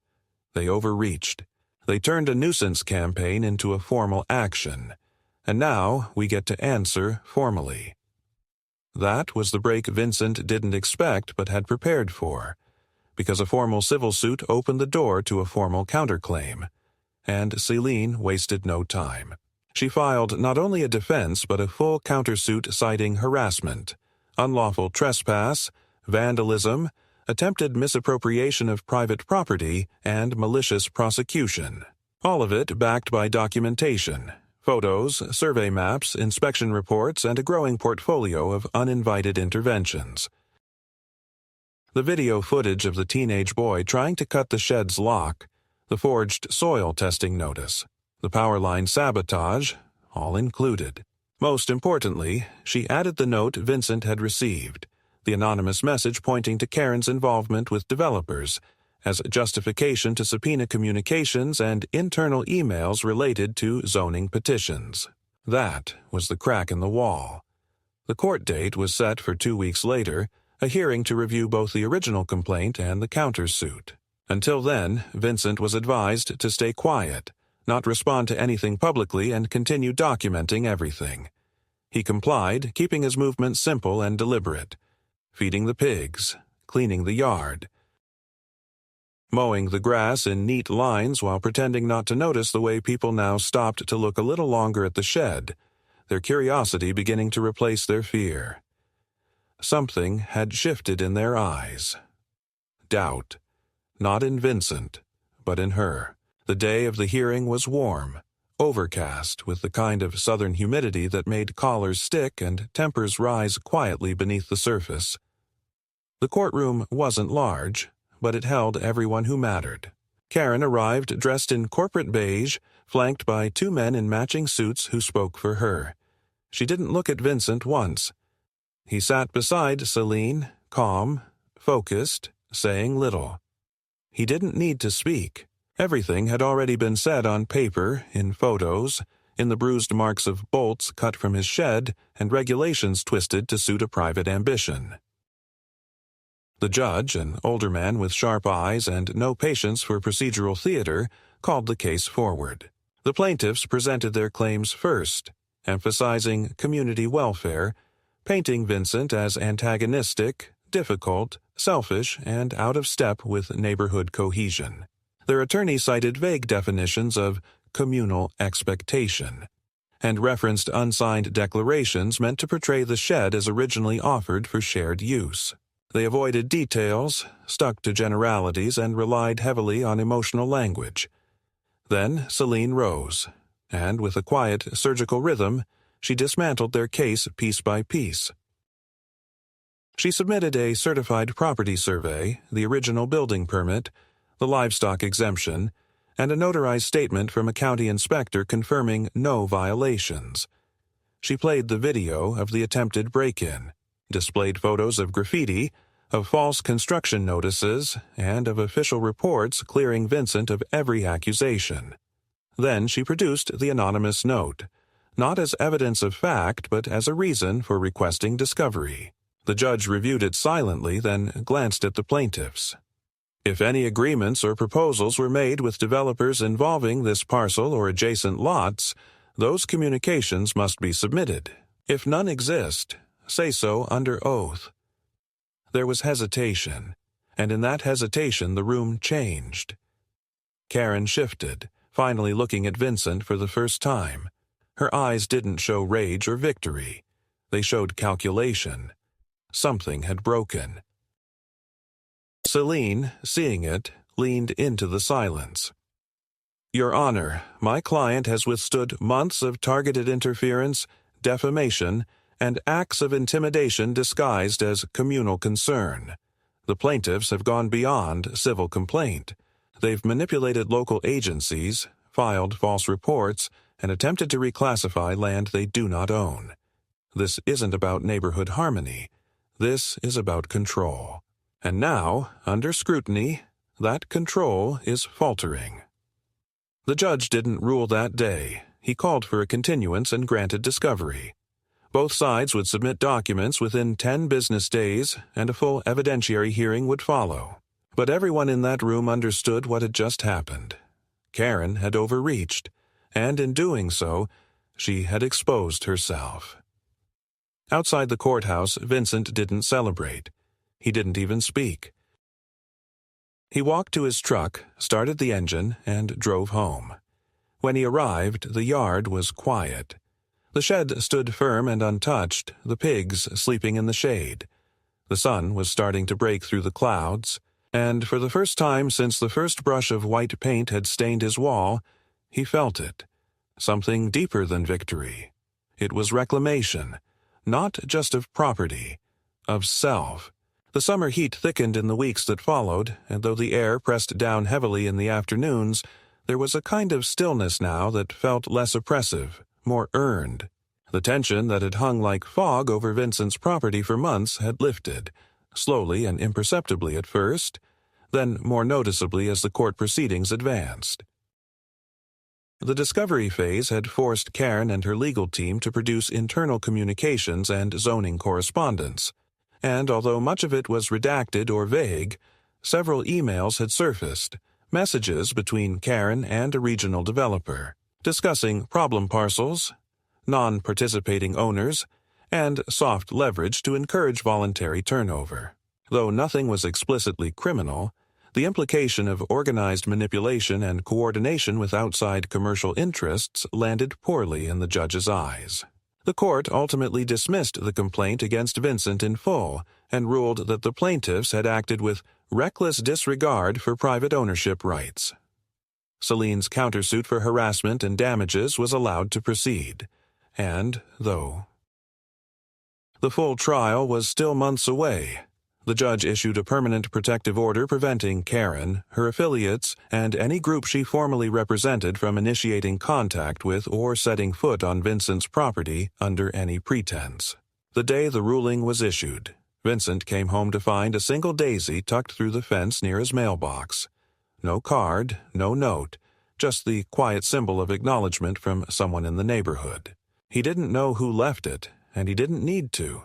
They overreached. They turned a nuisance campaign into a formal action. And now we get to answer formally. That was the break Vincent didn't expect but had prepared for, because a formal civil suit opened the door to a formal counterclaim. And Celine wasted no time. She filed not only a defense but a full countersuit citing harassment, unlawful trespass, vandalism, attempted misappropriation of private property, and malicious prosecution. All of it backed by documentation, photos, survey maps, inspection reports, and a growing portfolio of uninvited interventions. The video footage of the teenage boy trying to cut the shed's lock, the forged soil testing notice, the power line sabotage, all included. Most importantly, she added the note Vincent had received, the anonymous message pointing to Karen's involvement with developers, as justification to subpoena communications and internal emails related to zoning petitions. That was the crack in the wall. The court date was set for 2 weeks later, a hearing to review both the original complaint and the countersuit. Until then, Vincent was advised to stay quiet, not respond to anything publicly, and continue documenting everything. He complied, keeping his movements simple and deliberate. Feeding the pigs, cleaning the yard, mowing the grass in neat lines while pretending not to notice the way people now stopped to look a little longer at the shed, their curiosity beginning to replace their fear. Something had shifted in their eyes. Doubt. Not in Vincent, but in her. The day of the hearing was warm, overcast with the kind of southern humidity that made collars stick and tempers rise quietly beneath the surface. The courtroom wasn't large, but it held everyone who mattered. Karen arrived dressed in corporate beige, flanked by two men in matching suits who spoke for her. She didn't look at Vincent once. He sat beside Celine, calm, focused, saying little. He didn't need to speak. Everything had already been said on paper, in photos, in the bruised marks of bolts cut from his shed and regulations twisted to suit a private ambition. The judge, an older man with sharp eyes and no patience for procedural theater, called the case forward. The plaintiffs presented their claims first, emphasizing community welfare, painting Vincent as antagonistic, difficult, selfish, and out of step with neighborhood cohesion. Their attorney cited vague definitions of communal expectation and referenced unsigned declarations meant to portray the shed as originally offered for shared use. They avoided details, stuck to generalities, and relied heavily on emotional language. Then Celine rose, and with a quiet, surgical rhythm, she dismantled their case piece by piece. She submitted a certified property survey, the original building permit, the livestock exemption, and a notarized statement from a county inspector confirming no violations. She played the video of the attempted break-in, displayed photos of graffiti, of false construction notices, and of official reports clearing Vincent of every accusation. Then she produced the anonymous note, not as evidence of fact but as a reason for requesting discovery. The judge reviewed it silently, then glanced at the plaintiffs. If any agreements or proposals were made with developers involving this parcel or adjacent lots, those communications must be submitted. If none exist, say so under oath. There was hesitation, and in that hesitation the room changed. Karen shifted, finally looking at Vincent for the first time. Her eyes didn't show rage or victory. They showed calculation. Something had broken. Celine, seeing it, leaned into the silence. Your Honor, my client has withstood months of targeted interference, defamation, and acts of intimidation disguised as communal concern. The plaintiffs have gone beyond civil complaint. They've manipulated local agencies, filed false reports, and attempted to reclassify land they do not own. This isn't about neighborhood harmony. This is about control. And now, under scrutiny, that control is faltering. The judge didn't rule that day. He called for a continuance and granted discovery. Both sides would submit documents within 10 business days, and a full evidentiary hearing would follow. But everyone in that room understood what had just happened. Karen had overreached, and in doing so, she had exposed herself. Outside the courthouse, Vincent didn't celebrate. He didn't even speak. He walked to his truck, started the engine, and drove home. When he arrived, the yard was quiet. The shed stood firm and untouched, the pigs sleeping in the shade. The sun was starting to break through the clouds, and for the first time since the first brush of white paint had stained his wall, he felt it. Something deeper than victory. It was reclamation, not just of property, of self. The summer heat thickened in the weeks that followed, and though the air pressed down heavily in the afternoons, there was a kind of stillness now that felt less oppressive, more earned. The tension that had hung like fog over Vincent's property for months had lifted, slowly and imperceptibly at first, then more noticeably as the court proceedings advanced. The discovery phase had forced Karen and her legal team to produce internal communications and zoning correspondence. And although much of it was redacted or vague, several emails had surfaced, messages between Karen and a regional developer, discussing problem parcels, non-participating owners, and soft leverage to encourage voluntary turnover. Though nothing was explicitly criminal, the implication of organized manipulation and coordination with outside commercial interests landed poorly in the judge's eyes. The court ultimately dismissed the complaint against Vincent in full and ruled that the plaintiffs had acted with reckless disregard for private ownership rights. Celine's countersuit for harassment and damages was allowed to proceed, and, though the full trial was still months away, The judge issued a permanent protective order preventing Karen, her affiliates, and any group she formally represented from initiating contact with or setting foot on Vincent's property under any pretense. The day the ruling was issued, Vincent came home to find a single daisy tucked through the fence near his mailbox. No card, no note, just the quiet symbol of acknowledgement from someone in the neighborhood. He didn't know who left it, and he didn't need to.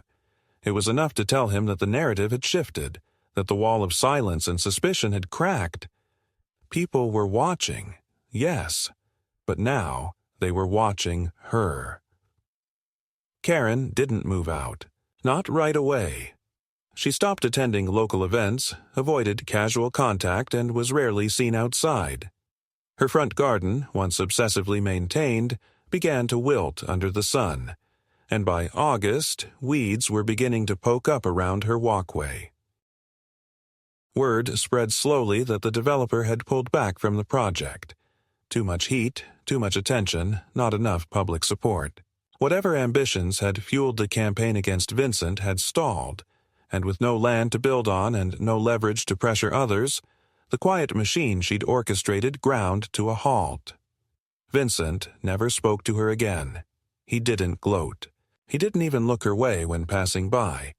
It was enough to tell him that the narrative had shifted, that the wall of silence and suspicion had cracked. People were watching, yes, but now they were watching her. Karen didn't move out, not right away. She stopped attending local events, avoided casual contact, and was rarely seen outside. Her front garden, once obsessively maintained, began to wilt under the sun, and by August, weeds were beginning to poke up around her walkway. Word spread slowly that the developer had pulled back from the project. Too much heat, too much attention, not enough public support. Whatever ambitions had fueled the campaign against Vincent had stalled, and with no land to build on and no leverage to pressure others, the quiet machine she'd orchestrated ground to a halt. Vincent never spoke to her again. He didn't gloat. He didn't even look her way when passing by.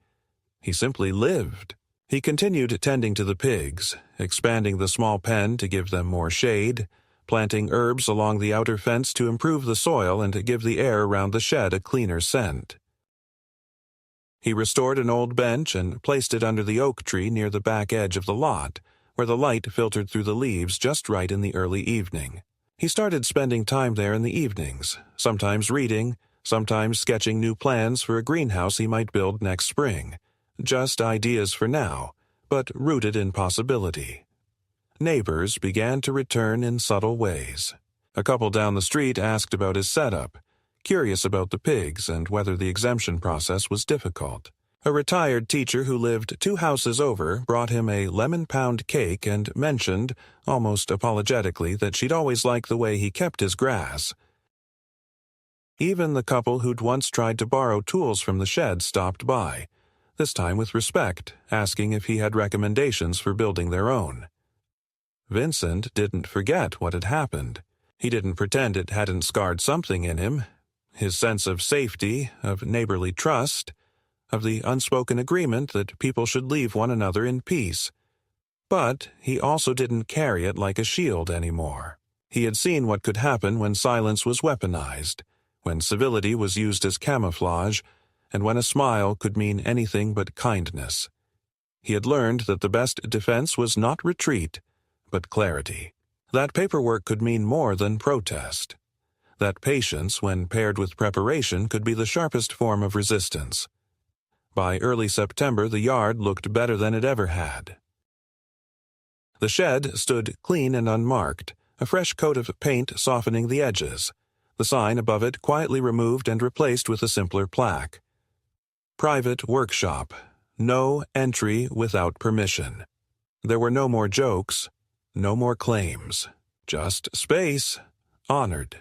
He simply lived. He continued tending to the pigs, expanding the small pen to give them more shade, planting herbs along the outer fence to improve the soil and to give the air around the shed a cleaner scent. He restored an old bench and placed it under the oak tree near the back edge of the lot, where the light filtered through the leaves just right in the early evening. He started spending time there in the evenings, sometimes reading, sometimes sketching new plans for a greenhouse he might build next spring. Just ideas for now, but rooted in possibility. Neighbors began to return in subtle ways. A couple down the street asked about his setup, curious about the pigs and whether the exemption process was difficult. A retired teacher who lived 2 houses over brought him a lemon pound cake and mentioned, almost apologetically, that she'd always liked the way he kept his grass. Even the couple who'd once tried to borrow tools from the shed stopped by, this time with respect, asking if he had recommendations for building their own. Vincent didn't forget what had happened. He didn't pretend it hadn't scarred something in him. His sense of safety, of neighborly trust, of the unspoken agreement that people should leave one another in peace. But he also didn't carry it like a shield anymore. He had seen what could happen when silence was weaponized, when civility was used as camouflage, and when a smile could mean anything but kindness. He had learned that the best defense was not retreat, but clarity. That paperwork could mean more than protest. That patience, when paired with preparation, could be the sharpest form of resistance. By early September, the yard looked better than it ever had. The shed stood clean and unmarked, a fresh coat of paint softening the edges. The sign above it quietly removed and replaced with a simpler plaque. Private workshop. No entry without permission. There were no more jokes, no more claims. Just space, honored.